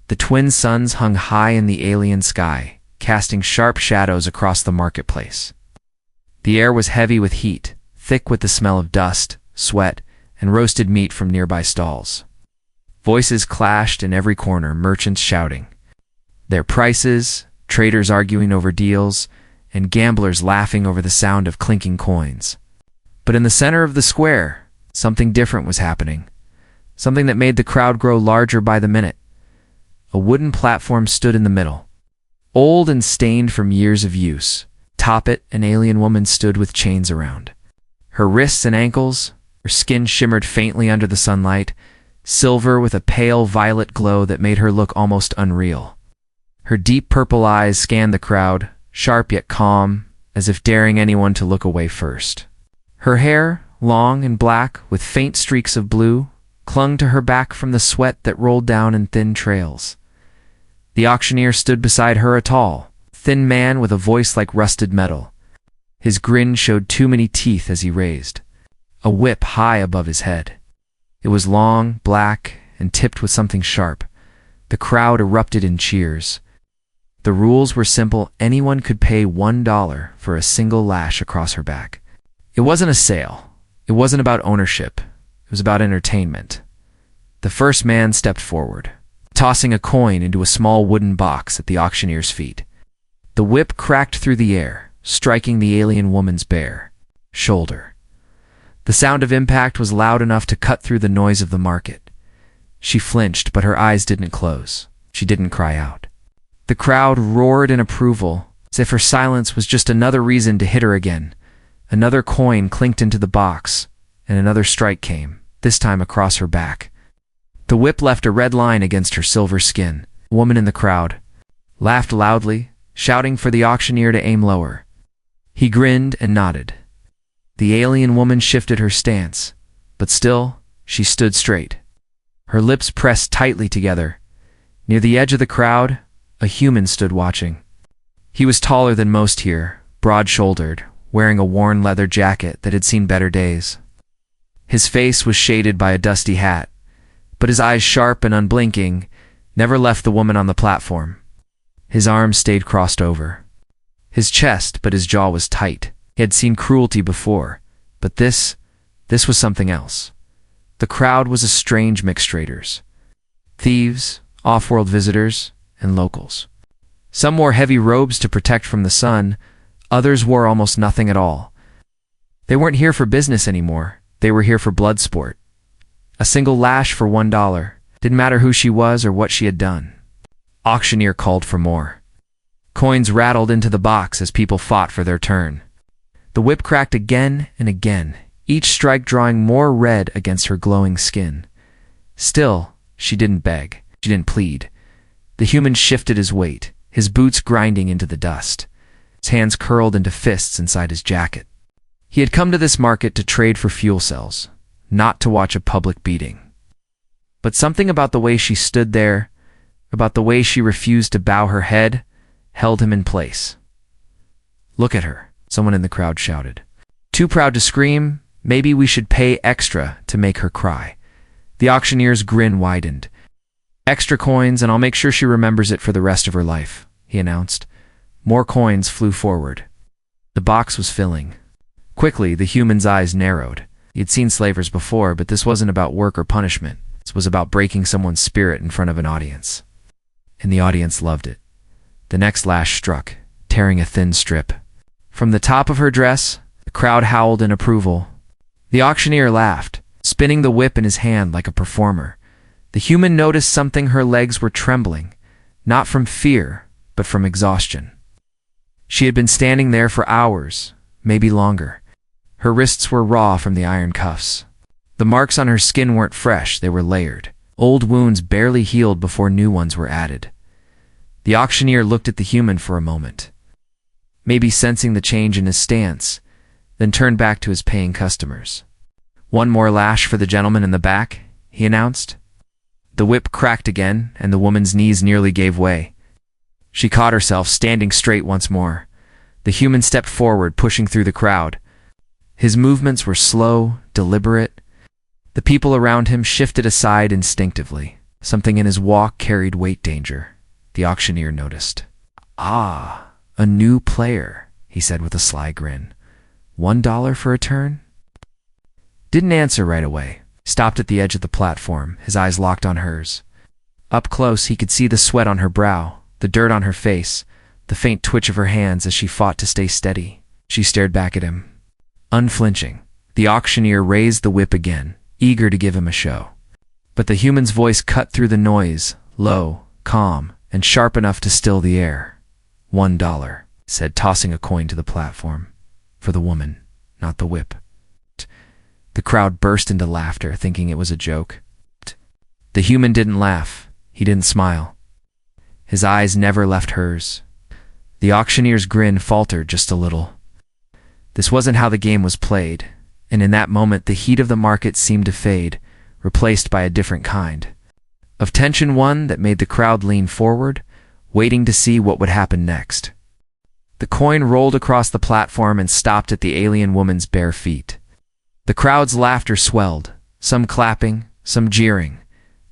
The twin suns hung high in the alien sky, casting sharp shadows across the marketplace. The air was heavy with heat, thick with the smell of dust, sweat, and roasted meat from nearby stalls. Voices clashed in every corner, merchants shouting their prices, traders arguing over deals, and gamblers laughing over the sound of clinking coins. But in the center of the square, something different was happening, something that made the crowd grow larger by the minute. A wooden platform stood in the middle, old and stained from years of use. Atop it, an alien woman stood with chains around her wrists and ankles. Her skin shimmered faintly under the sunlight, silver with a pale violet glow that made her look almost unreal. Her deep purple eyes scanned the crowd, sharp yet calm, as if daring anyone to look away first. Her hair, long and black with faint streaks of blue, clung to her back from the sweat that rolled down in thin trails. The auctioneer stood beside her, a tall, thin man with a voice like rusted metal. His grin showed too many teeth as he raised a whip high above his head. It was long, black, and tipped with something sharp. The crowd erupted in cheers. The rules were simple. Anyone could pay $1 for a single lash across her back. It wasn't a sale. It wasn't about ownership. It was about entertainment. The first man stepped forward, tossing a coin into a small wooden box at the auctioneer's feet. The whip cracked through the air, striking the alien woman's bare shoulder. The sound of impact was loud enough to cut through the noise of the market. She flinched, but her eyes didn't close. She didn't cry out. The crowd roared in approval, as if her silence was just another reason to hit her again. Another coin clinked into the box, and another strike came, this time across her back. The whip left a red line against her silver skin. A woman in the crowd laughed loudly, shouting for the auctioneer to aim lower. He grinned and nodded. The alien woman shifted her stance, but still, she stood straight. Her lips pressed tightly together. Near the edge of the crowd, a human stood watching. He was taller than most here, broad-shouldered, wearing a worn leather jacket that had seen better days. His face was shaded by a dusty hat, but his eyes, sharp and unblinking, never left the woman on the platform. His arms stayed crossed over his chest, but his jaw was tight. He had seen cruelty before, but this was something else. The crowd was a strange mixed traders. Thieves, off-world visitors, and locals. Some wore heavy robes to protect from the sun, others wore almost nothing at all. They weren't here for business anymore, they were here for blood sport. A single lash for $1. Didn't matter who she was or what she had done. Auctioneer called for more. Coins rattled into the box as people fought for their turn. The whip cracked again and again, each strike drawing more red against her glowing skin. Still, she didn't beg. She didn't plead. The human shifted his weight, his boots grinding into the dust. His hands curled into fists inside his jacket. He had come to this market to trade for fuel cells, not to watch a public beating. But something about the way she stood there, about the way she refused to bow her head, held him in place. "Look at her," someone in the crowd shouted. "Too proud to scream? Maybe we should pay extra to make her cry." The auctioneer's grin widened. "Extra coins, and I'll make sure she remembers it for the rest of her life," he announced. More coins flew forward. The box was filling. Quickly, the human's eyes narrowed. He had seen slavers before, but this wasn't about work or punishment. This was about breaking someone's spirit in front of an audience. And the audience loved it. The next lash struck, tearing a thin strip. From the top of her dress, the crowd howled in approval. The auctioneer laughed, spinning the whip in his hand like a performer. The human noticed something. Her legs were trembling, not from fear, but from exhaustion. She had been standing there for hours, maybe longer. Her wrists were raw from the iron cuffs. The marks on her skin weren't fresh, they were layered. Old wounds barely healed before new ones were added. The auctioneer looked at the human for a moment, maybe sensing the change in his stance, then turned back to his paying customers. "One more lash for the gentleman in the back," he announced. The whip cracked again, and the woman's knees nearly gave way. She caught herself, standing straight once more. The human stepped forward, pushing through the crowd. His movements were slow, deliberate. The people around him shifted aside instinctively. Something in his walk carried weight danger. The auctioneer noticed. "Ah, a new player," he said with a sly grin. $1 for a turn? Didn't answer right away. Stopped at the edge of the platform, his eyes locked on hers. Up close, he could see the sweat on her brow, the dirt on her face, the faint twitch of her hands as she fought to stay steady. She stared back at him, unflinching. The auctioneer raised the whip again, eager to give him a show. But the human's voice cut through the noise, low, calm, and sharp enough to still the air. $1, said, tossing a coin to the platform. For the woman, not the whip. The crowd burst into laughter, thinking it was a joke. The human didn't laugh. He didn't smile. His eyes never left hers. The auctioneer's grin faltered just a little. This wasn't how the game was played, and in that moment the heat of the market seemed to fade, replaced by a different kind of tension, one that made the crowd lean forward, waiting to see what would happen next. The coin rolled across the platform and stopped at the alien woman's bare feet. The crowd's laughter swelled, some clapping, some jeering,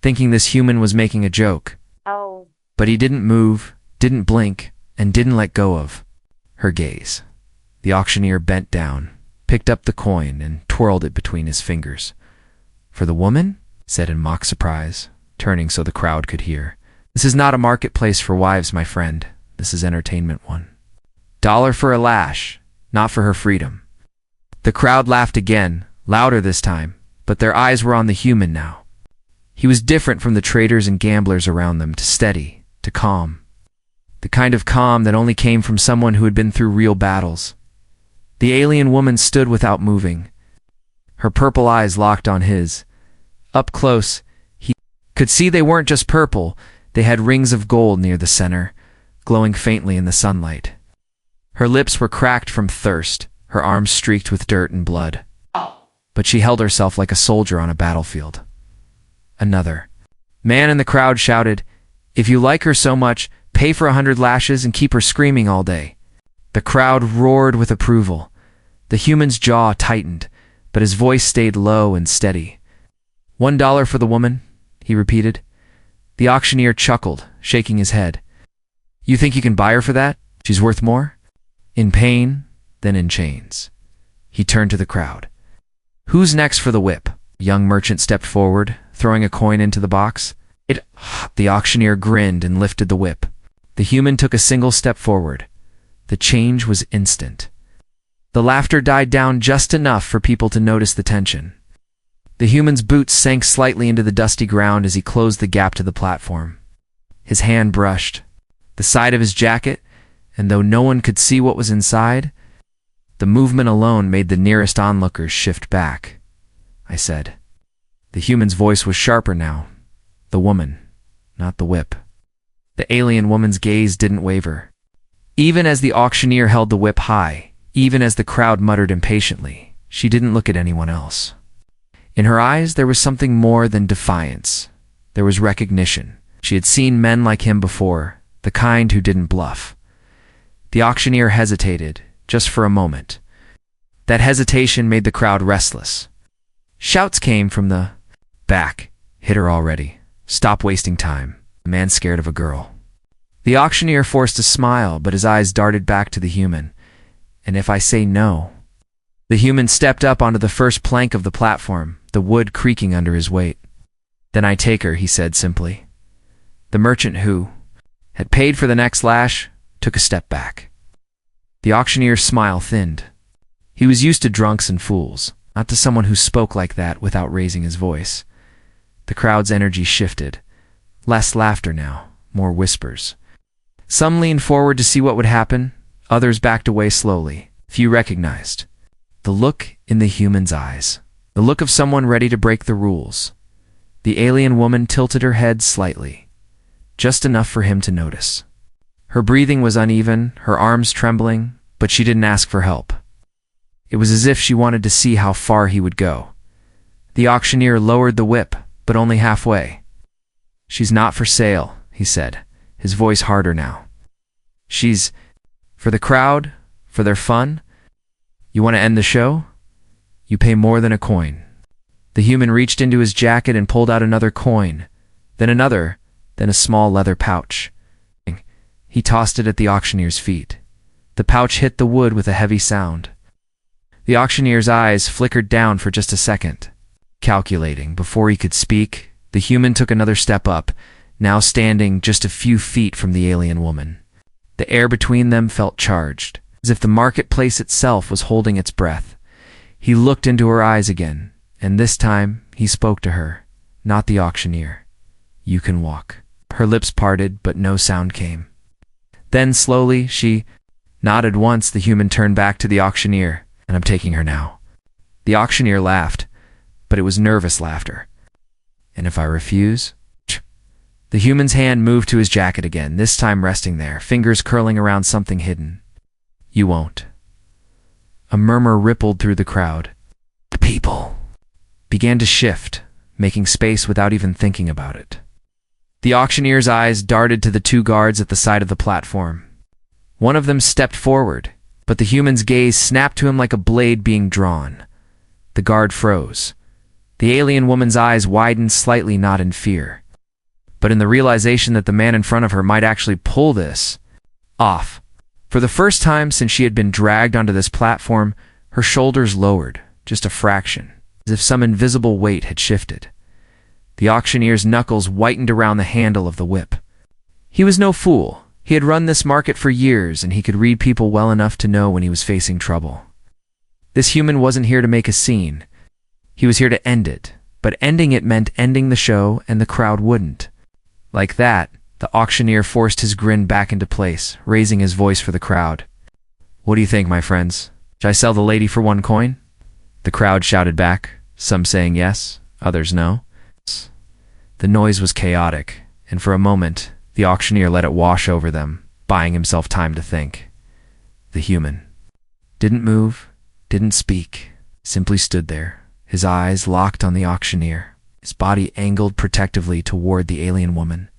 thinking this human was making a joke. Oh. But he didn't move, didn't blink, and didn't let go of her gaze. The auctioneer bent down, picked up the coin, and twirled it between his fingers. For the woman? Said in mock surprise, turning so the crowd could hear. This is not a marketplace for wives, my friend. This is entertainment one. $1 for a lash, not for her freedom. The crowd laughed again, louder this time, but their eyes were on the human now. He was different from the traders and gamblers around them, to steady, to calm. The kind of calm that only came from someone who had been through real battles. The alien woman stood without moving, her purple eyes locked on his. Up close, he could see they weren't just purple, they had rings of gold near the center, glowing faintly in the sunlight. Her lips were cracked from thirst, her arms streaked with dirt and blood. But she held herself like a soldier on a battlefield. Another man in the crowd shouted, "If you like her so much, pay for 100 lashes and keep her screaming all day." The crowd roared with approval. The human's jaw tightened, but his voice stayed low and steady. $1 for the woman, he repeated. The auctioneer chuckled, shaking his head. You think you can buy her for that? She's worth more? In pain, then in chains. He turned to the crowd. Who's next for the whip? A young merchant stepped forward, throwing a coin into the box. The auctioneer grinned and lifted the whip. The human took a single step forward. The change was instant. The laughter died down just enough for people to notice the tension. The human's boots sank slightly into the dusty ground as he closed the gap to the platform. His hand brushed the side of his jacket, and though no one could see what was inside, the movement alone made the nearest onlookers shift back. I said. The human's voice was sharper now. The woman, not the whip. The alien woman's gaze didn't waver. Even as the auctioneer held the whip high, even as the crowd muttered impatiently, she didn't look at anyone else. In her eyes there was something more than defiance. There was recognition. She had seen men like him before, the kind who didn't bluff. The auctioneer hesitated, just for a moment. That hesitation made the crowd restless. Shouts came from the back. Hit her already. Stop wasting time. A man scared of a girl. The auctioneer forced a smile, but his eyes darted back to the human. And if I say no? The human stepped up onto the first plank of the platform, the wood creaking under his weight. Then I take her, he said simply. The merchant who had paid for the next lash took a step back. The auctioneer's smile thinned. He was used to drunks and fools, not to someone who spoke like that without raising his voice. The crowd's energy shifted. Less laughter now, more whispers. Some leaned forward to see what would happen, others backed away slowly. Few recognized the look in the human's eyes, the look of someone ready to break the rules. The alien woman tilted her head slightly, just enough for him to notice. Her breathing was uneven, her arms trembling, but she didn't ask for help. It was as if she wanted to see how far he would go. The auctioneer lowered the whip, but only halfway. She's not for sale, he said, his voice harder now. She's for the crowd, for their fun. You want to end the show? You pay more than a coin. The human reached into his jacket and pulled out another coin, then another, then a small leather pouch. He tossed it at the auctioneer's feet. The pouch hit the wood with a heavy sound. The auctioneer's eyes flickered down for just a second. Calculating, before he could speak, the human took another step up, now standing just a few feet from the alien woman. The air between them felt charged, as if the marketplace itself was holding its breath. He looked into her eyes again, and this time he spoke to her, not the auctioneer. "You can walk." Her lips parted, but no sound came. Then slowly she nodded once. The human turned back to the auctioneer. "And I'm taking her now." The auctioneer laughed, but it was nervous laughter. "And if I refuse?" The human's hand moved to his jacket again, this time resting there, fingers curling around something hidden. "You won't." A murmur rippled through the crowd. The people began to shift, making space without even thinking about it. The auctioneer's eyes darted to the two guards at the side of the platform. One of them stepped forward, but the human's gaze snapped to him like a blade being drawn. The guard froze. The alien woman's eyes widened slightly, not in fear, but in the realization that the man in front of her might actually pull this off. For the first time since she had been dragged onto this platform, her shoulders lowered, just a fraction, as if some invisible weight had shifted. The auctioneer's knuckles whitened around the handle of the whip. He was no fool. He had run this market for years, and he could read people well enough to know when he was facing trouble. This human wasn't here to make a scene. He was here to end it, but ending it meant ending the show, and the crowd wouldn't. Like that, the auctioneer forced his grin back into place, raising his voice for the crowd. "What do you think, my friends? Should I sell the lady for 1 coin?" The crowd shouted back, some saying yes, others no. The noise was chaotic, and for a moment, the auctioneer let it wash over them, buying himself time to think. The human didn't move, didn't speak, simply stood there, his eyes locked on the auctioneer, his body angled protectively toward the alien woman.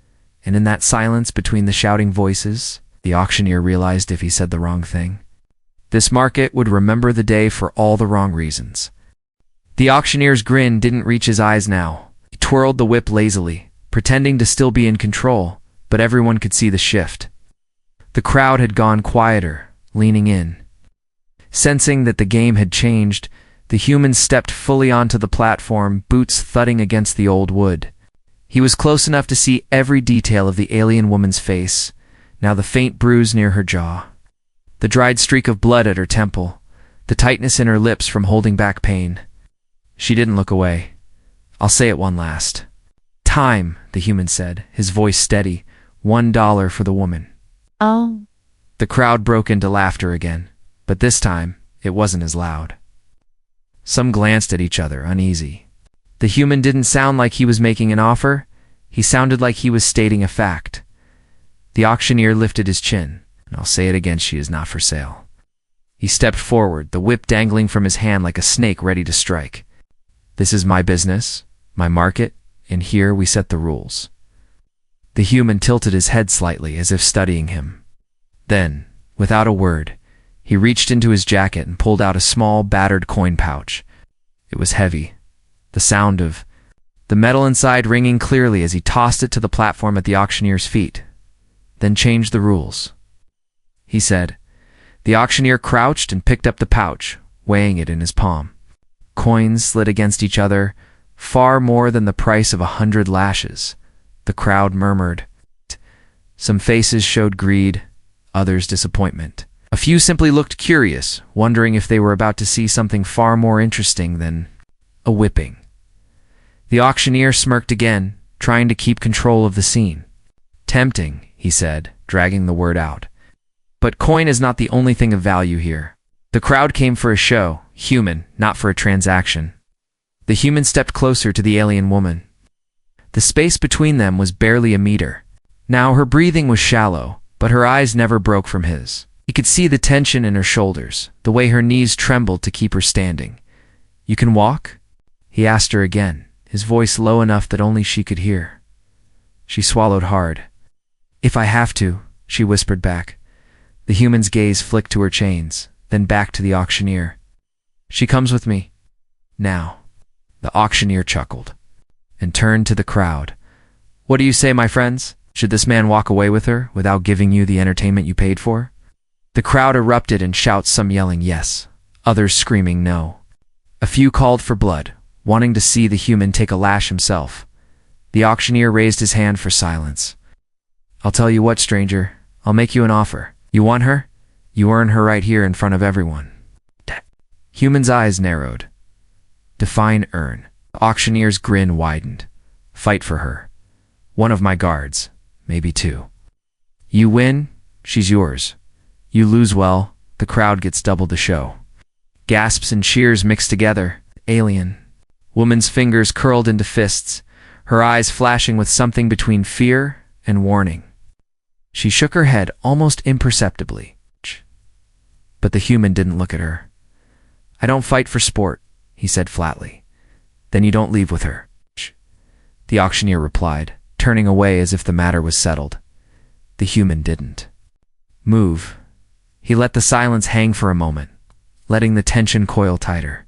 And in that silence between the shouting voices, the auctioneer realized if he said the wrong thing, this market would remember the day for all the wrong reasons. The auctioneer's grin didn't reach his eyes now. He twirled the whip lazily, pretending to still be in control, but everyone could see the shift. The crowd had gone quieter, leaning in. Sensing that the game had changed, the human stepped fully onto the platform, boots thudding against the old wood. He was close enough to see every detail of the alien woman's face, now the faint bruise near her jaw, the dried streak of blood at her temple, the tightness in her lips from holding back pain. She didn't look away. "I'll say it one last time," the human said, his voice steady. $1 for the woman." "Oh." The crowd broke into laughter again, but this time it wasn't as loud. Some glanced at each other, uneasy. The human didn't sound like he was making an offer. He sounded like he was stating a fact. The auctioneer lifted his chin. "And I'll say it again, she is not for sale." He stepped forward, the whip dangling from his hand like a snake ready to strike. "This is my business, my market, and here we set the rules." The human tilted his head slightly, as if studying him. Then, without a word, he reached into his jacket and pulled out a small, battered coin pouch. It was heavy, the sound of the metal inside ringing clearly as he tossed it to the platform at the auctioneer's feet. "Then change the rules," he said. The auctioneer crouched and picked up the pouch, weighing it in his palm. Coins slid against each other, far more than the price of 100 lashes. The crowd murmured. Some faces showed greed, others disappointment. A few simply looked curious, wondering if they were about to see something far more interesting than a whipping. The auctioneer smirked again, trying to keep control of the scene. "Tempting," he said, dragging the word out. "But coin is not the only thing of value here." The crowd came for a show, human, not for a transaction. The human stepped closer to the alien woman. The space between them was barely a meter. Now her breathing was shallow, but her eyes never broke from his. He could see the tension in her shoulders, the way her knees trembled to keep her standing. "You can walk?" he asked her again, his voice low enough that only she could hear. She swallowed hard. "If I have to," she whispered back. The human's gaze flicked to her chains, then back to the auctioneer. "She comes with me. Now." The auctioneer chuckled and turned to the crowd. What do you say, my friends? Should this man walk away with her without giving you the entertainment you paid for? The crowd erupted in shouts, some yelling yes, others screaming no. A few called for blood, wanting to see the human take a lash himself. The auctioneer raised his hand for silence. I'll tell you what, stranger, I'll make you an offer. You want her? You earn her right here in front of everyone. Human's eyes narrowed. Define earn. The auctioneer's grin widened. Fight for her. One of my guards, maybe two. You win, she's yours. You lose, well, the crowd gets double the show. Gasps and cheers mixed together. Alien. Woman's fingers curled into fists, her eyes flashing with something between fear and warning. She shook her head almost imperceptibly. But the human didn't look at her. I don't fight for sport, he said flatly. Then you don't leave with her. The auctioneer replied, turning away as if the matter was settled. The human didn't move. He let the silence hang for a moment, letting the tension coil tighter.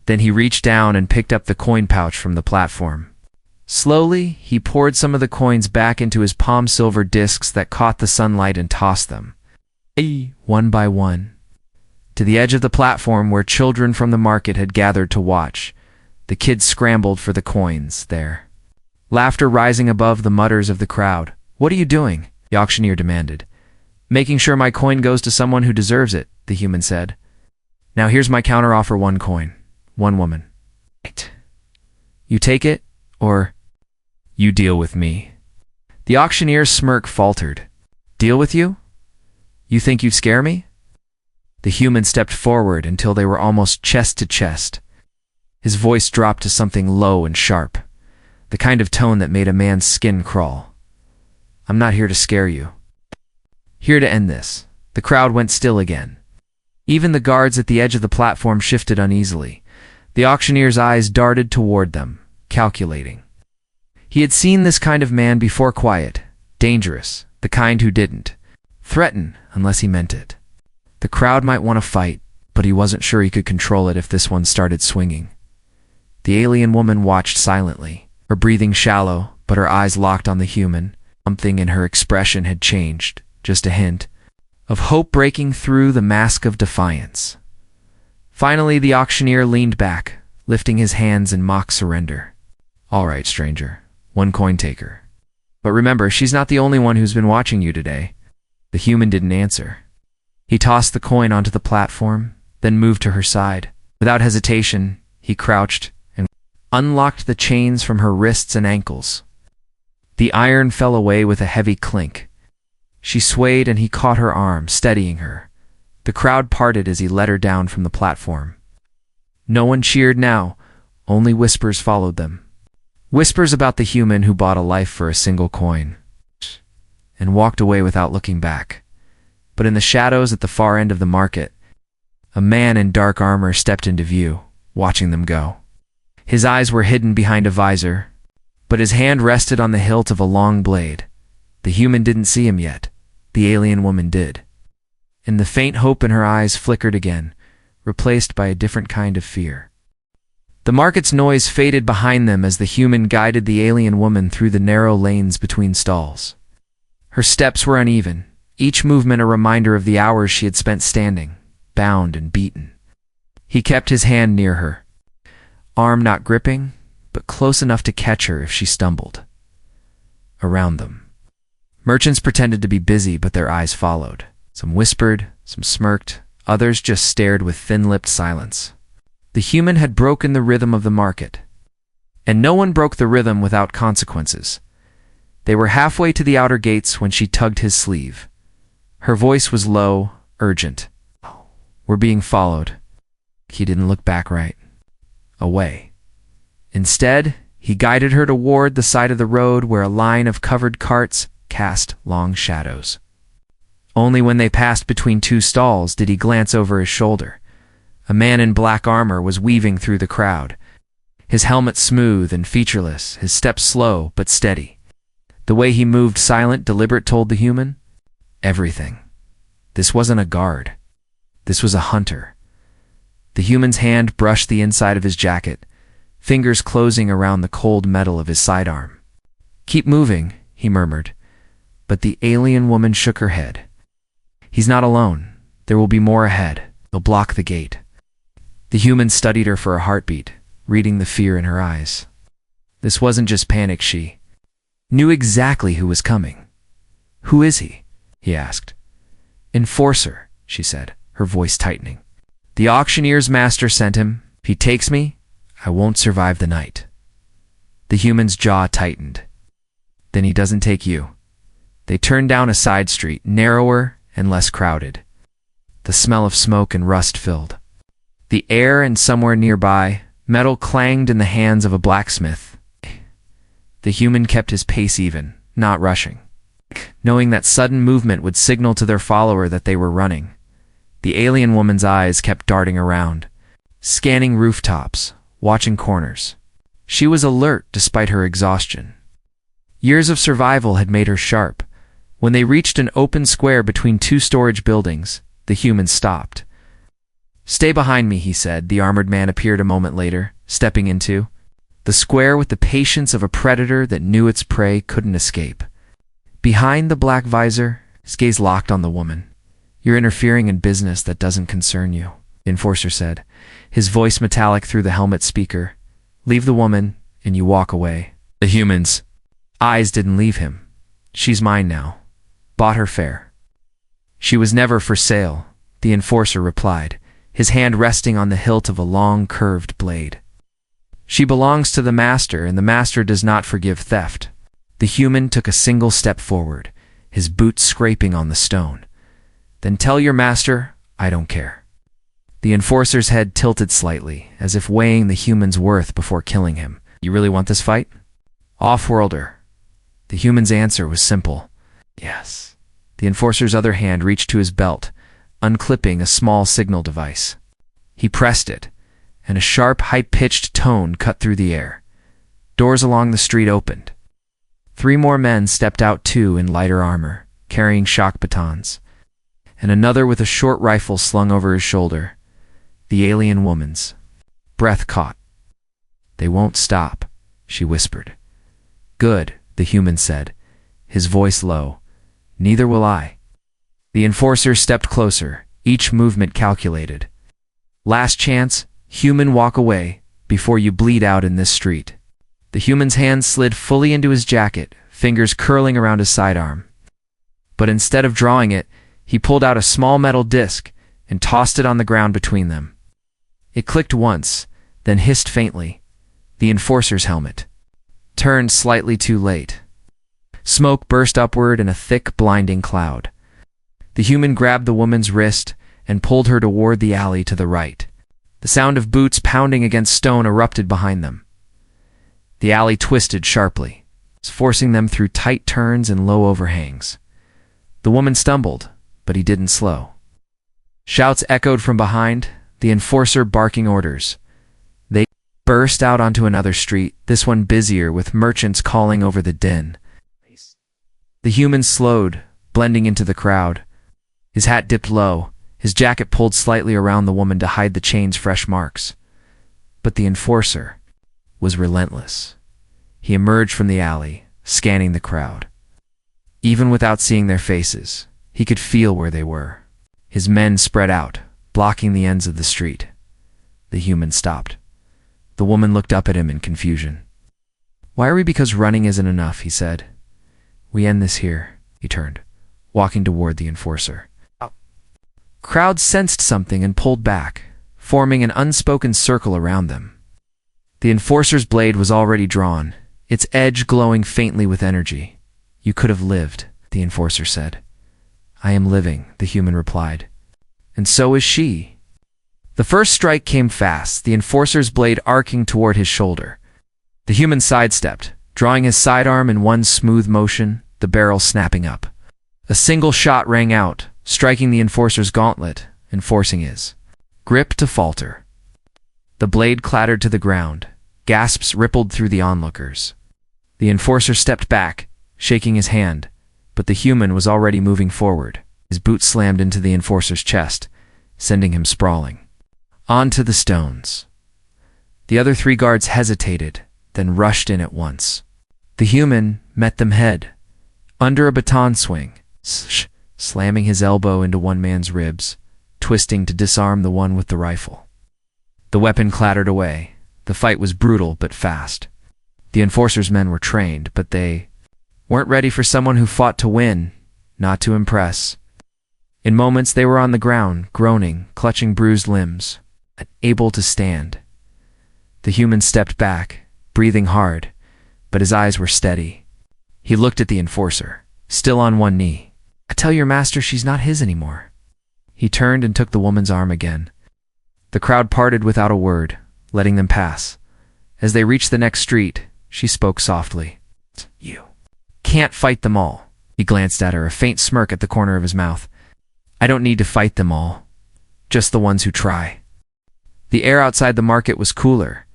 Then he reached down and picked up the coin pouch from the platform. Slowly, he poured some of the coins back into his palm silver discs that caught the sunlight and tossed them, one by one, to the edge of the platform where children from the market had gathered to watch. The kids scrambled for the coins there, laughter rising above the mutters of the crowd. What are you doing? The auctioneer demanded. Making sure my coin goes to someone who deserves it, the human said. Now here's my counteroffer, 1 coin, 1 woman. You take it, or you deal with me. The auctioneer's smirk faltered. Deal with you? You think you'd scare me? The human stepped forward until they were almost chest to chest. His voice dropped to something low and sharp, the kind of tone that made a man's skin crawl. I'm not here to scare you. Here to end this. The crowd went still again. Even the guards at the edge of the platform shifted uneasily. The auctioneer's eyes darted toward them, calculating. He had seen this kind of man before, quiet, dangerous, the kind who didn't threaten unless he meant it. The crowd might want to fight, but he wasn't sure he could control it if this one started swinging. The alien woman watched silently, her breathing shallow, but her eyes locked on the human. Something in her expression had changed, just a hint of hope breaking through the mask of defiance. Finally, the auctioneer leaned back, lifting his hands in mock surrender. All right, stranger, 1 coin taker. But remember, she's not the only one who's been watching you today. The human didn't answer. He tossed the coin onto the platform, then moved to her side. Without hesitation, he crouched and unlocked the chains from her wrists and ankles. The iron fell away with a heavy clink. She swayed and he caught her arm, steadying her. The crowd parted as he let her down from the platform. No one cheered now, only whispers followed them. Whispers about the human who bought a life for a single coin and walked away without looking back. But in the shadows at the far end of the market, a man in dark armor stepped into view, watching them go. His eyes were hidden behind a visor, but his hand rested on the hilt of a long blade. The human didn't see him yet. The alien woman did. And the faint hope in her eyes flickered again, replaced by a different kind of fear. The market's noise faded behind them as the human guided the alien woman through the narrow lanes between stalls. Her steps were uneven, each movement a reminder of the hours she had spent standing, bound and beaten. He kept his hand near her, arm not gripping, but close enough to catch her if she stumbled. Around them, merchants pretended to be busy, but their eyes followed. Some whispered, some smirked, others just stared with thin-lipped silence. The human had broken the rhythm of the market, and no one broke the rhythm without consequences. They were halfway to the outer gates when she tugged his sleeve. Her voice was low, urgent. We're being followed. He didn't look back right. Away. Instead, he guided her toward the side of the road where a line of covered carts cast long shadows. Only when they passed between 2 stalls did he glance over his shoulder. A man in black armor was weaving through the crowd. His helmet smooth and featureless, his steps slow but steady. The way he moved, silent, deliberate, told the human everything. This wasn't a guard. This was a hunter. The human's hand brushed the inside of his jacket, fingers closing around the cold metal of his sidearm. Keep moving, he murmured, but the alien woman shook her head. He's not alone. There will be more ahead. They'll block the gate. The human studied her for a heartbeat, reading the fear in her eyes. This wasn't just panic, she knew exactly who was coming. Who is he? He asked. Enforcer, she said, her voice tightening. The auctioneer's master sent him. If he takes me, I won't survive the night. The human's jaw tightened. Then he doesn't take you. They turned down a side street, narrower and less crowded. The smell of smoke and rust filled the air, and somewhere nearby, metal clanged in the hands of a blacksmith. The human kept his pace even, not rushing, knowing that sudden movement would signal to their follower that they were running. The alien woman's eyes kept darting around, scanning rooftops, watching corners. She was alert despite her exhaustion. Years of survival had made her sharp. When they reached an open square between two storage buildings, the human stopped. Stay behind me, he said. The armored man appeared a moment later, stepping into the square with the patience of a predator that knew its prey couldn't escape. Behind the black visor, his gaze locked on the woman. You're interfering in business that doesn't concern you, the enforcer said, his voice metallic through the helmet speaker. Leave the woman, and you walk away. The human's eyes didn't leave him. She's mine now. Bought her fair. She was never for sale, the enforcer replied, his hand resting on the hilt of a long, curved blade. She belongs to the master, and the master does not forgive theft. The human took a single step forward, his boots scraping on the stone. Then tell your master, I don't care. The enforcer's head tilted slightly, as if weighing the human's worth before killing him. You really want this fight? Off-worlder. The human's answer was simple. Yes. The enforcer's other hand reached to his belt, unclipping a small signal device. He pressed it, and a sharp, high-pitched tone cut through the air. Doors along the street opened. 3 more men stepped out, 2 in lighter armor, carrying shock batons, and another with a short rifle slung over his shoulder. The alien woman's breath caught. They won't stop, she whispered. Good, the human said, his voice low. Neither will I. The enforcer stepped closer, each movement calculated. Last chance, human, walk away, before you bleed out in this street. The human's hand slid fully into his jacket, fingers curling around his sidearm. But instead of drawing it, he pulled out a small metal disc and tossed it on the ground between them. It clicked once, then hissed faintly. The enforcer's helmet turned slightly too late. Smoke burst upward in a thick, blinding cloud. The human grabbed the woman's wrist and pulled her toward the alley to the right. The sound of boots pounding against stone erupted behind them. The alley twisted sharply, forcing them through tight turns and low overhangs. The woman stumbled, but he didn't slow. Shouts echoed from behind, the enforcer barking orders. They burst out onto another street, this one busier with merchants calling over the din. The human slowed, blending into the crowd. His hat dipped low, his jacket pulled slightly around the woman to hide the chain's fresh marks. But the enforcer was relentless. He emerged from the alley, scanning the crowd. Even without seeing their faces, he could feel where they were. His men spread out, blocking the ends of the street. The human stopped. The woman looked up at him in confusion. Why are we? Because running isn't enough, he said. We end this here, he turned, walking toward the enforcer. Crowd sensed something and pulled back, forming an unspoken circle around them. The enforcer's blade was already drawn, its edge glowing faintly with energy. You could have lived, the enforcer said. I am living, the human replied. And so is she. The first strike came fast, the enforcer's blade arcing toward his shoulder. The human sidestepped, drawing his sidearm in one smooth motion, the barrel snapping up. A single shot rang out, striking the enforcer's gauntlet and forcing his grip to falter. The blade clattered to the ground. Gasps rippled through the onlookers. The enforcer stepped back, shaking his hand, but the human was already moving forward. His boot slammed into the enforcer's chest, sending him sprawling onto the stones. The other 3 guards hesitated, then rushed in at once. The human, met them head, under a baton swing, slamming his elbow into one man's ribs, twisting to disarm the one with the rifle. The weapon clattered away. The fight was brutal but fast. The enforcer's men were trained, but they weren't ready for someone who fought to win, not to impress. In moments they were on the ground, groaning, clutching bruised limbs, unable to stand. The human stepped back, breathing hard, but his eyes were steady. He looked at the enforcer, still on one knee. "I tell your master she's not his anymore." He turned and took the woman's arm again. The crowd parted without a word, letting them pass. As they reached the next street, she spoke softly. "You can't fight them all." He glanced at her, a faint smirk at the corner of his mouth. "I don't need to fight them all, just the ones who try." The air outside the market was cooler,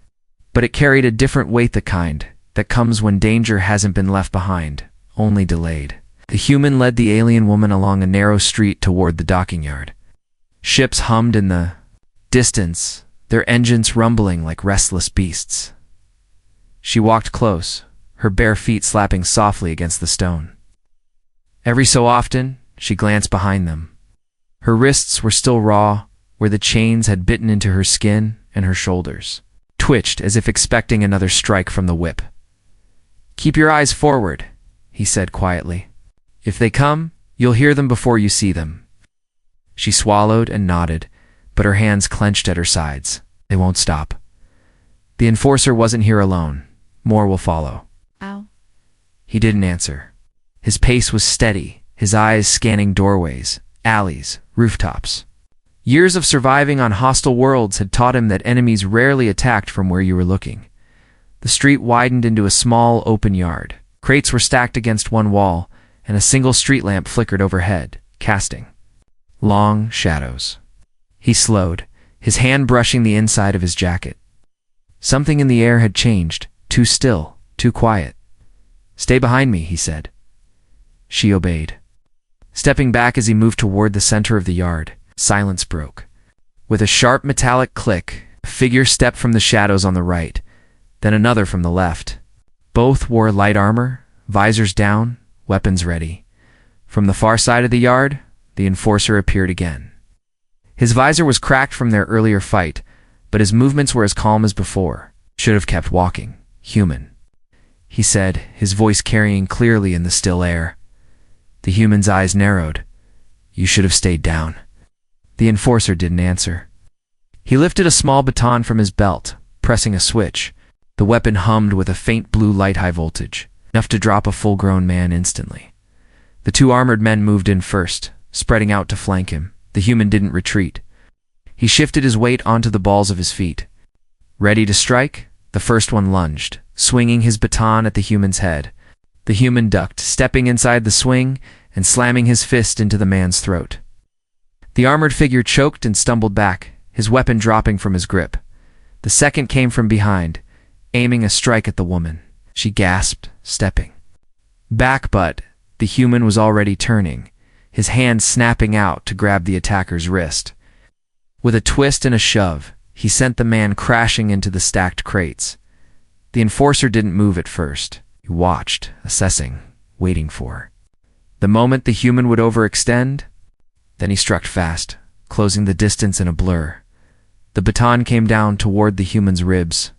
but it carried a different weight, the kind that comes when danger hasn't been left behind, only delayed. The human led the alien woman along a narrow street toward the docking yard. Ships hummed in the distance, their engines rumbling like restless beasts. She walked close, her bare feet slapping softly against the stone. Every so often, she glanced behind them. Her wrists were still raw, where the chains had bitten into her skin, and her shoulders twitched as if expecting another strike from the whip. "Keep your eyes forward," he said quietly. "If they come, you'll hear them before you see them." She swallowed and nodded, but her hands clenched at her sides. They won't stop. The enforcer wasn't here alone. More will follow. Ow. He didn't answer. His pace was steady, his eyes scanning doorways, alleys, rooftops. Years of surviving on hostile worlds had taught him that enemies rarely attacked from where you were looking. The street widened into a small, open yard. Crates were stacked against one wall, and a single street lamp flickered overhead, casting long shadows. He slowed, his hand brushing the inside of his jacket. Something in the air had changed, too still, too quiet. "Stay behind me," he said. She obeyed. Stepping back as he moved toward the center of the yard, silence broke. With a sharp metallic click, a figure stepped from the shadows on the right, then another from the left. Both wore light armor, visors down, weapons ready. From the far side of the yard, the enforcer appeared again. His visor was cracked from their earlier fight, but his movements were as calm as before. "Should have kept walking, human," he said, his voice carrying clearly in the still air. The human's eyes narrowed. "You should have stayed down." The enforcer didn't answer. He lifted a small baton from his belt, pressing a switch. The weapon hummed with a faint blue light, high voltage, enough to drop a full-grown man instantly. The two armored men moved in first, spreading out to flank him. The human didn't retreat. He shifted his weight onto the balls of his feet. Ready to strike, the first one lunged, swinging his baton at the human's head. The human ducked, stepping inside the swing and slamming his fist into the man's throat. The armored figure choked and stumbled back, his weapon dropping from his grip. The second came from behind, aiming a strike at the woman. She gasped, stepping back, but the human was already turning, his hand snapping out to grab the attacker's wrist. With a twist and a shove, he sent the man crashing into the stacked crates. The enforcer didn't move at first. He watched, assessing, waiting for the moment the human would overextend. Then he struck fast, closing the distance in a blur. The baton came down toward the human's ribs,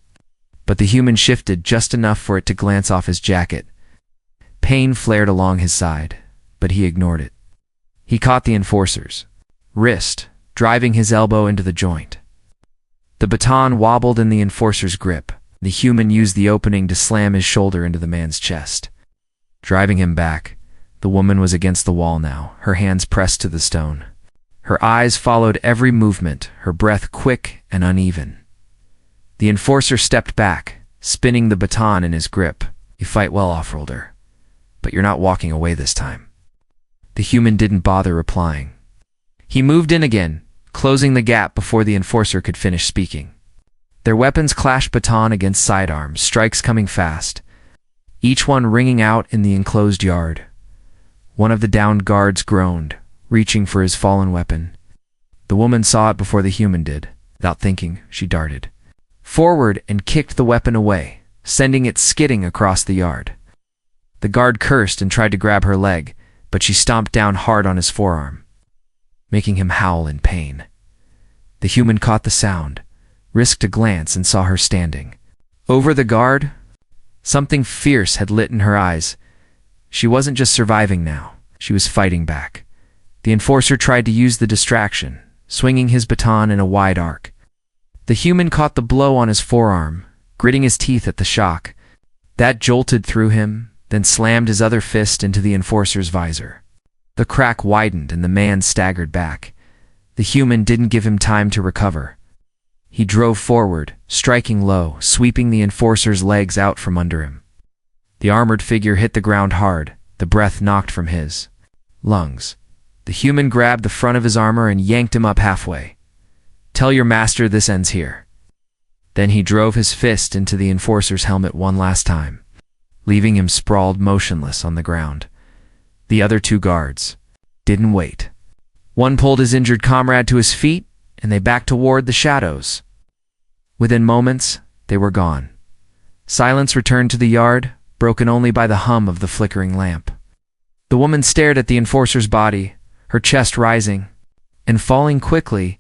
but the human shifted just enough for it to glance off his jacket. Pain flared along his side, but he ignored it. He caught the enforcer's wrist, driving his elbow into the joint. The baton wobbled in the enforcer's grip. The human used the opening to slam his shoulder into the man's chest, driving him back. The woman was against the wall now, her hands pressed to the stone. Her eyes followed every movement, her breath quick and uneven. The enforcer stepped back, spinning the baton in his grip. "You fight well, off-roader, but you're not walking away this time." The human didn't bother replying. He moved in again, closing the gap before the enforcer could finish speaking. Their weapons clashed, baton against sidearms, strikes coming fast, each one ringing out in the enclosed yard. One of the downed guards groaned, reaching for his fallen weapon. The woman saw it before the human did. Without thinking, she darted forward and kicked the weapon away, sending it skidding across the yard. The guard cursed and tried to grab her leg, but she stomped down hard on his forearm, making him howl in pain. The human caught the sound, risked a glance, and saw her standing over the guard. Something fierce had lit in her eyes. She wasn't just surviving now, she was fighting back. The enforcer tried to use the distraction, swinging his baton in a wide arc. The human caught the blow on his forearm, gritting his teeth at the shock. That jolted through him, then slammed his other fist into the enforcer's visor. The crack widened and the man staggered back. The human didn't give him time to recover. He drove forward, striking low, sweeping the enforcer's legs out from under him. The armored figure hit the ground hard, the breath knocked from his lungs. The human grabbed the front of his armor and yanked him up halfway. "Tell your master this ends here." Then he drove his fist into the enforcer's helmet one last time, leaving him sprawled motionless on the ground. The other two guards didn't wait. One pulled his injured comrade to his feet, and they backed toward the shadows. Within moments, they were gone. Silence returned to the yard, broken only by the hum of the flickering lamp. The woman stared at the enforcer's body, her chest rising and falling quickly.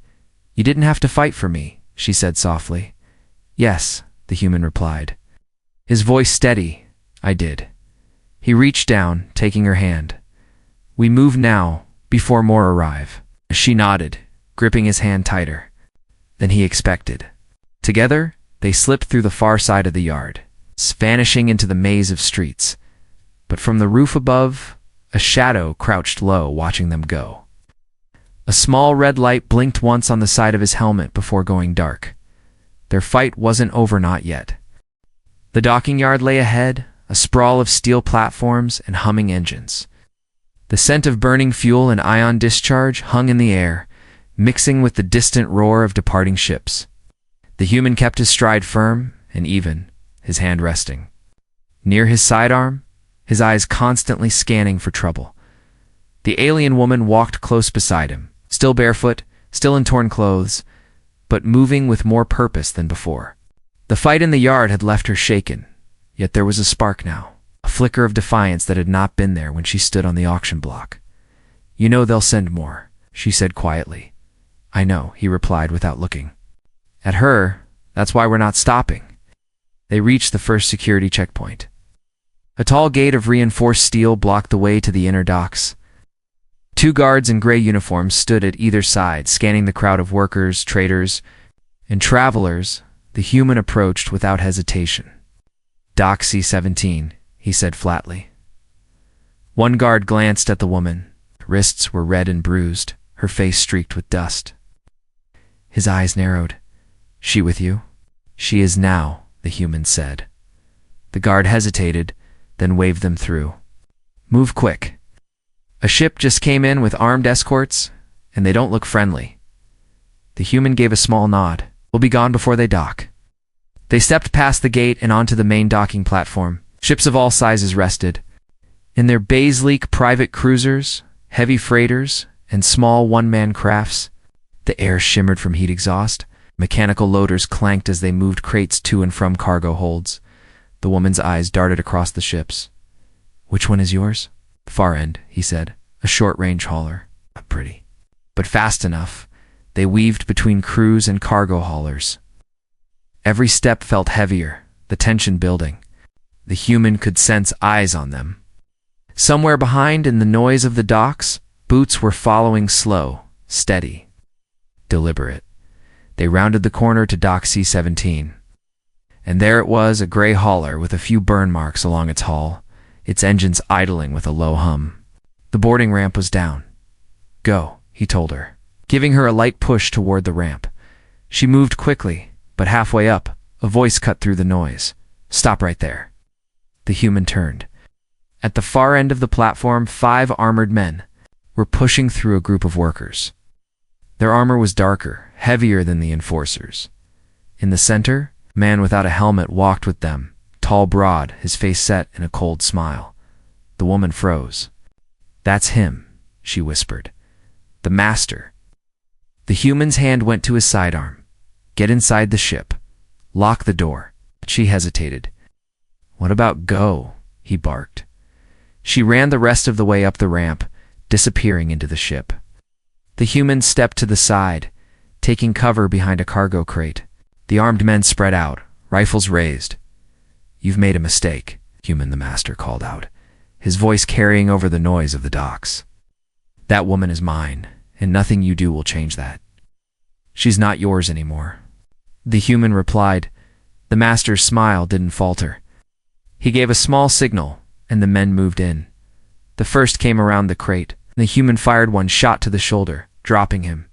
"You didn't have to fight for me," she said softly. "Yes," the human replied, his voice steady. "I did." He reached down, taking her hand. "We move now, before more arrive." She nodded, gripping his hand tighter than he expected. Together, they slipped through the far side of the yard, vanishing into the maze of streets. But from the roof above, a shadow crouched low, watching them go. A small red light blinked once on the side of his helmet before going dark. Their fight wasn't over, not yet. The docking yard lay ahead, a sprawl of steel platforms and humming engines. The scent of burning fuel and ion discharge hung in the air, mixing with the distant roar of departing ships. The human kept his stride firm and even, his hand resting near his sidearm, his eyes constantly scanning for trouble. The alien woman walked close beside him, still barefoot, still in torn clothes, but moving with more purpose than before. The fight in the yard had left her shaken, yet there was a spark now, a flicker of defiance that had not been there when she stood on the auction block. "You know they'll send more," she said quietly. "I know," he replied without looking at her. "That's why we're not stopping." They reached the first security checkpoint. A tall gate of reinforced steel blocked the way to the inner docks. Two guards in gray uniforms stood at either side, scanning the crowd of workers, traders, and travelers. The human approached without hesitation. "Dock C-17, he said flatly. One guard glanced at the woman. Her wrists were red and bruised, her face streaked with dust. His eyes narrowed. "She with you?" "She is now," the human said. The guard hesitated, then waved them through. "Move quick. A ship just came in with armed escorts, and they don't look friendly." The human gave a small nod. "We'll be gone before they dock." They stepped past the gate and onto the main docking platform. Ships of all sizes rested. In their bays-leak private cruisers, heavy freighters, and small one-man crafts, the air shimmered from heat exhaust. Mechanical loaders clanked as they moved crates to and from cargo holds. The woman's eyes darted across the ships. "Which one is yours?" "Far end," he said. "A short-range hauler. Pretty. But fast enough." They weaved between crews and cargo haulers. Every step felt heavier, the tension building. The human could sense eyes on them. Somewhere behind, in the noise of the docks, boots were following, slow, steady, deliberate. They rounded the corner to Dock C-17. And there it was, a gray hauler with a few burn marks along its hull, its engines idling with a low hum. The boarding ramp was down. "Go," he told her, giving her a light push toward the ramp. She moved quickly, but halfway up, a voice cut through the noise. "Stop right there." The human turned. At the far end of the platform, 5 armored men were pushing through a group of workers. Their armor was darker, heavier than the enforcers. In the center, a man without a helmet walked with them, tall, broad, his face set in a cold smile. The woman froze. "That's him," she whispered. "The master." The human's hand went to his sidearm. "Get inside the ship. Lock the door." She hesitated. "What about go?" he barked. She ran the rest of the way up the ramp, disappearing into the ship. The human stepped to the side, taking cover behind a cargo crate. The armed men spread out, rifles raised. "You've made a mistake," the master called out, his voice carrying over the noise of the docks. "That woman is mine, and nothing you do will change that. She's not yours anymore." The human replied. The master's smile didn't falter. He gave a small signal, and the men moved in. The first came around the crate. The human fired one shot to the shoulder, dropping him.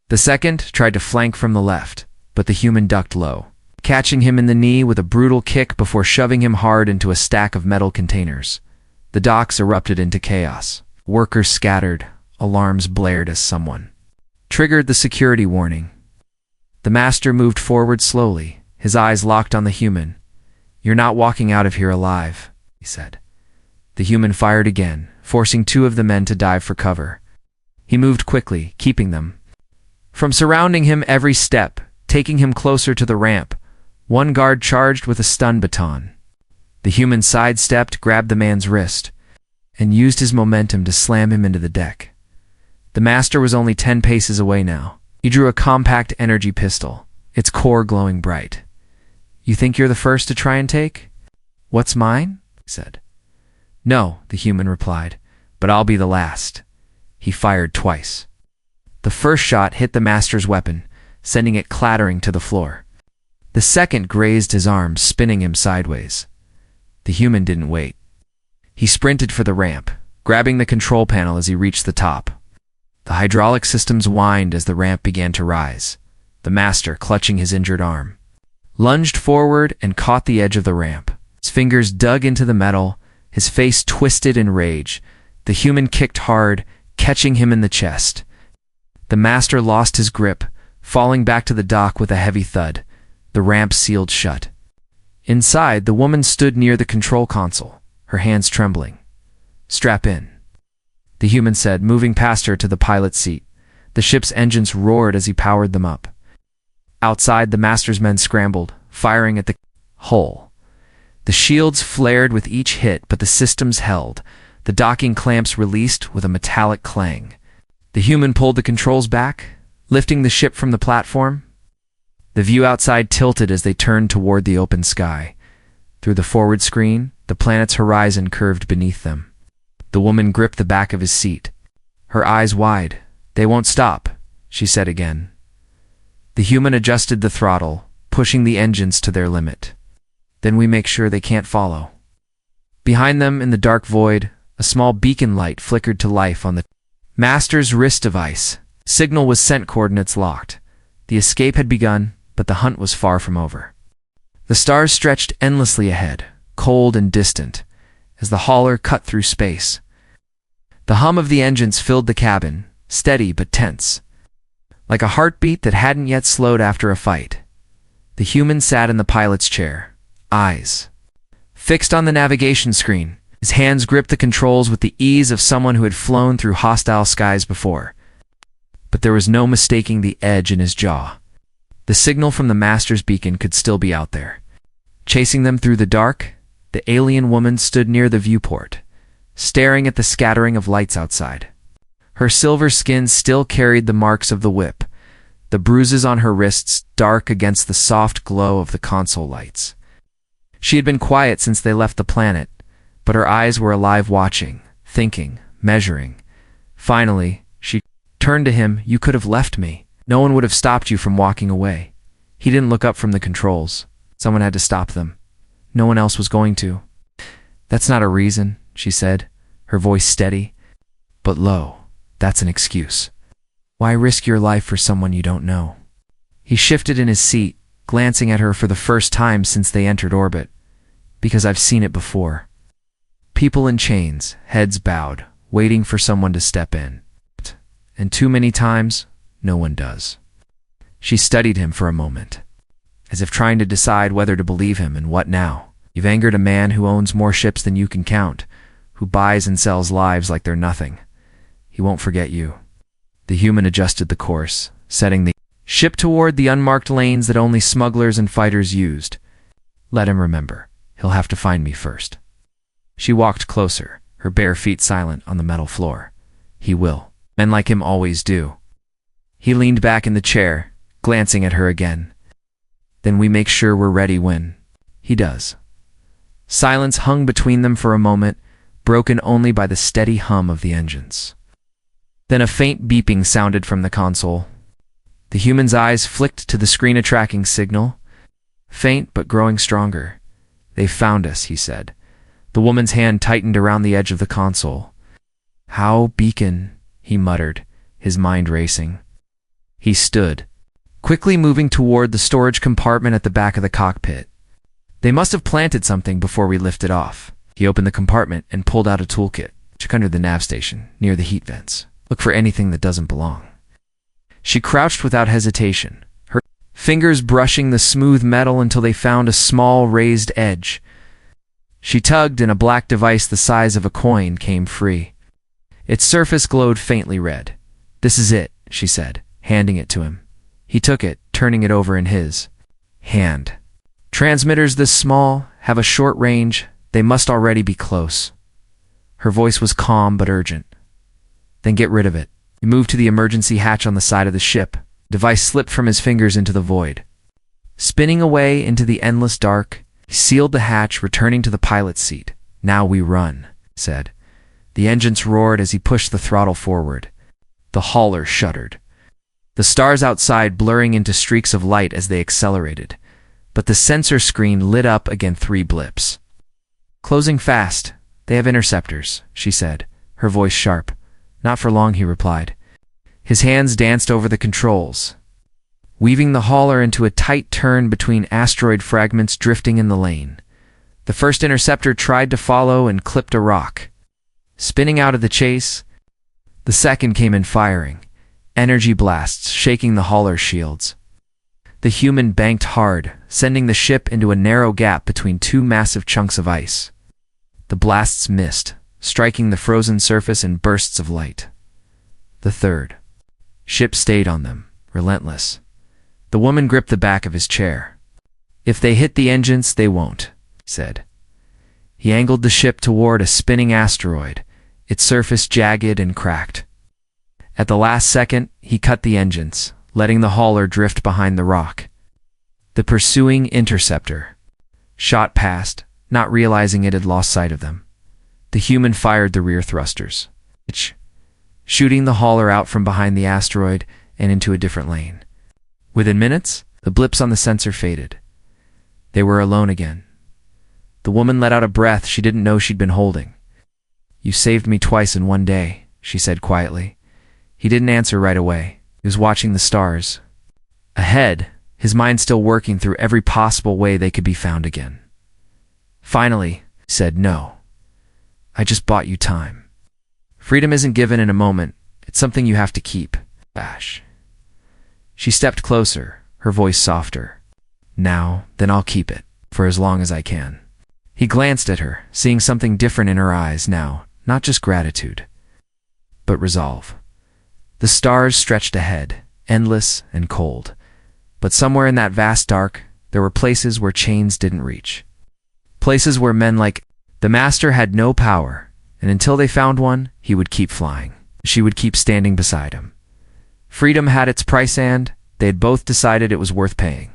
The second tried to flank from the left, but the human ducked low, catching him in the knee with a brutal kick before shoving him hard into a stack of metal containers. The docks erupted into chaos. Workers scattered, alarms blared as someone triggered the security warning. The master moved forward slowly, his eyes locked on the human. "You're not walking out of here alive," he said. The human fired again, forcing two of the men to dive for cover. He moved quickly, keeping them from surrounding him every step, taking him closer to the ramp. One guard charged with a stun baton. The human sidestepped, grabbed the man's wrist, and used his momentum to slam him into the deck. The master was only 10 paces away now. He drew a compact energy pistol, its core glowing bright. "You think you're the first to try and take what's mine?" he said. "No," the human replied, "but I'll be the last." He fired twice. The first shot hit the master's weapon, sending it clattering to the floor. The second grazed his arm, spinning him sideways. The human didn't wait. He sprinted for the ramp, grabbing the control panel as he reached the top. The hydraulic systems whined as the ramp began to rise. The master, clutching his injured arm, lunged forward and caught the edge of the ramp. His fingers dug into the metal, his face twisted in rage. The human kicked hard, catching him in the chest. The master lost his grip, falling back to the dock with a heavy thud. The ramp sealed shut. Inside, the woman stood near the control console, her hands trembling. "Strap in," the human said, moving past her to the pilot's seat. The ship's engines roared as he powered them up. Outside, the master's men scrambled, firing at the hull. The shields flared with each hit, but the systems held. The docking clamps released with a metallic clang. The human pulled the controls back, lifting the ship from the platform. The view outside tilted as they turned toward the open sky. Through the forward screen, the planet's horizon curved beneath them. The woman gripped the back of his seat, her eyes wide. "They won't stop," she said again. The human adjusted the throttle, pushing the engines to their limit. "Then we make sure they can't follow." Behind them, in the dark void, a small beacon light flickered to life on the master's wrist device. Signal was sent, coordinates locked. The escape had begun, but the hunt was far from over. The stars stretched endlessly ahead, cold and distant, as the hauler cut through space. The hum of the engines filled the cabin, steady but tense, like a heartbeat that hadn't yet slowed after a fight. The human sat in the pilot's chair, eyes fixed on the navigation screen. His hands gripped the controls with the ease of someone who had flown through hostile skies before. But there was no mistaking the edge in his jaw. The signal from the master's beacon could still be out there. Chasing them through the dark, the alien woman stood near the viewport, staring at the scattering of lights outside. Her silver skin still carried the marks of the whip, the bruises on her wrists dark against the soft glow of the console lights. She had been quiet since they left the planet, but her eyes were alive, watching, thinking, measuring. Finally, she turned to him. "You could have left me. No one would have stopped you from walking away." He didn't look up from the controls. Someone had to stop them. No one else was going to. "That's not a reason," she said, her voice steady, but low. "That's an excuse. Why risk your life for someone you don't know?" He shifted in his seat, glancing at her for the first time since they entered orbit. "Because I've seen it before. People in chains, heads bowed, waiting for someone to step in. And too many times, no one does." She studied him for a moment, as if trying to decide whether to believe him. "And what now? You've angered a man who owns more ships than you can count, who buys and sells lives like they're nothing. He won't forget you." The human adjusted the course, setting the ship toward the unmarked lanes that only smugglers and fighters used. "Let him remember. He'll have to find me first." She walked closer, her bare feet silent on the metal floor. He will. Men like him always do. He leaned back in the chair, glancing at her again. Then we make sure we're ready when he does. Silence hung between them for a moment, broken only by the steady hum of the engines. Then a faint beeping sounded from the console. The human's eyes flicked to the screen, a tracking signal. Faint but growing stronger. "They found us," he said. The woman's hand tightened around the edge of the console. "How beacon," he muttered, his mind racing. He stood, quickly moving toward the storage compartment at the back of the cockpit. "They must have planted something before we lifted off." He opened the compartment and pulled out a toolkit. "Check under the nav station, near the heat vents. Look for anything that doesn't belong." She crouched without hesitation, her fingers brushing the smooth metal until they found a small raised edge. She tugged, and a black device the size of a coin came free. Its surface glowed faintly red. "This is it," she said, handing it to him. He took it, turning it over in his hand. "Transmitters this small, have a short range. They must already be close." Her voice was calm but urgent. "Then get rid of it." He moved to the emergency hatch on the side of the ship. The device slipped from his fingers into the void. Spinning away into the endless dark, he sealed the hatch, returning to the pilot's seat. "Now we run," he said. The engines roared as he pushed the throttle forward. The hauler shuddered, the stars outside blurring into streaks of light as they accelerated. But the sensor screen lit up again, 3 blips. "Closing fast. They have interceptors," she said, her voice sharp. "Not for long," he replied. His hands danced over the controls, weaving the hauler into a tight turn between asteroid fragments drifting in the lane. The first interceptor tried to follow and clipped a rock, spinning out of the chase. The second came in firing, energy blasts shaking the hauler's shields. The human banked hard, sending the ship into a narrow gap between 2 massive chunks of ice. The blasts missed, striking the frozen surface in bursts of light. The third ship stayed on them, relentless. The woman gripped the back of his chair. "If they hit the engines, they won't," he said. He angled the ship toward a spinning asteroid, its surface jagged and cracked. At the last second, he cut the engines, letting the hauler drift behind the rock. The pursuing interceptor shot past, not realizing it had lost sight of them. The human fired the rear thrusters, shooting the hauler out from behind the asteroid and into a different lane. Within minutes, the blips on the sensor faded. They were alone again. The woman let out a breath she didn't know she'd been holding. "You saved me twice in one day," she said quietly. He didn't answer right away. He was watching the stars ahead, his mind still working through every possible way they could be found again. Finally, he said, "No. I just bought you time. Freedom isn't given in a moment. It's something you have to keep." Lash. She stepped closer, her voice softer. "Now, then I'll keep it, for as long as I can." He glanced at her, seeing something different in her eyes now, not just gratitude, but resolve. The stars stretched ahead, endless and cold. But somewhere in that vast dark, there were places where chains didn't reach. Places where men like the Master had no power, and until they found one, he would keep flying. She would keep standing beside him. Freedom had its price, and they had both decided it was worth paying.